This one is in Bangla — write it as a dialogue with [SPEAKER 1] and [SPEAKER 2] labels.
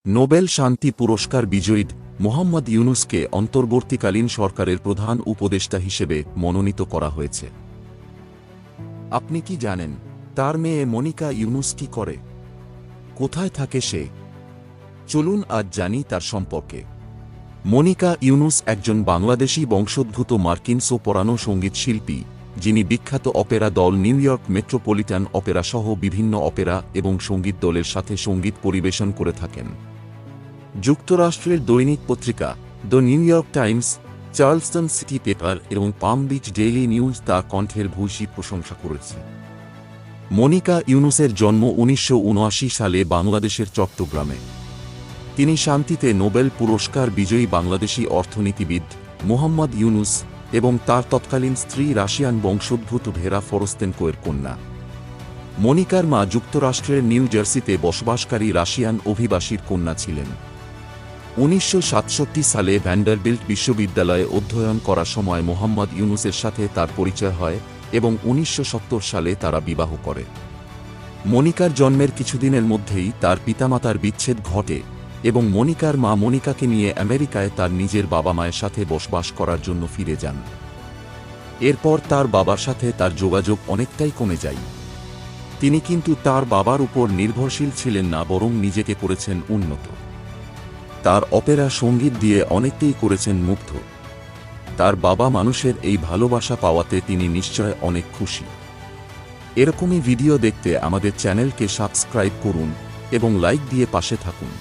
[SPEAKER 1] নোবেল শান্তি পুরস্কার বিজয়ী মোহাম্মদ ইউনুসকে অন্তর্বর্তীকালীন সরকারের প্রধান উপদেষ্টা হিসেবে মনোনীত করা হয়েছে। আপনি কি জানেন তার মেয়ে মনিকা ইউনুস কি করে, কোথায় থাকে সে? চলুন আজ জানি তার সম্পর্কে। মনিকা ইউনুস একজন বাংলাদেশি বংশোদ্ভূত মার্কিন সোপ্রানো সঙ্গীত শিল্পী, যিনি বিখ্যাত অপেরা দল নিউ ইয়র্ক মেট্রোপলিটন অপেরা সহ বিভিন্ন অপেরা এবং সঙ্গীত দলের সাথে সঙ্গীত পরিবেশন করে থাকেন। যুক্তরাষ্ট্রের দৈনিক পত্রিকা the new York Times, Charleston city paper এবং পাম বিচ ডেইলি নিউজ তার কণ্ঠের ভূয়সী প্রশংসা করেছে। মনিকা ইউনুসের জন্ম ১৯৭৯ সালে বাংলাদেশের চট্টগ্রামে। তিনি শান্তিতে নোবেল পুরস্কার বিজয়ী বাংলাদেশি অর্থনীতিবিদ মোহাম্মদ ইউনুস এবং তার তৎকালীন স্ত্রী রাশিয়ান বংশোদ্ভূত ভেরা ফরস্তেনকোয়ের কন্যা। মনিকার মা যুক্তরাষ্ট্রের নিউ জার্সিতে বসবাসকারী রাশিয়ান অভিবাসীর কন্যা ছিলেন। ১৯৬৭ সালে ভ্যান্ডারবিল্ট বিশ্ববিদ্যালয়ে অধ্যয়ন করার সময় মোহাম্মদ ইউনুসের সাথে তার পরিচয় হয় এবং ১৯৭০ সালে তারা বিবাহ করে। মনিকার জন্মের কিছুদিনের মধ্যেই তার পিতামাতার বিচ্ছেদ ঘটে এবং মনিকার মা মনিকাকে নিয়ে আমেরিকায় তার নিজের বাবা মায়ের সাথে বসবাস করার জন্য ফিরে যান। এরপর তার বাবার সাথে তার যোগাযোগ অনেকটাই কমে যায়। তিনি কিন্তু তার বাবার উপর নির্ভরশীল ছিলেন না, বরং নিজেকে করেছেন উন্নত। তার অপেরা সঙ্গীত দিয়ে অনেকটাই করেছেন মুগ্ধ। তার বাবা মানুষের এই ভালোবাসা পাওয়াতে তিনি নিশ্চয় অনেক খুশি। এরকমই ভিডিও দেখতে আমাদের চ্যানেলকে সাবস্ক্রাইব করুন এবং লাইক দিয়ে পাশে থাকুন।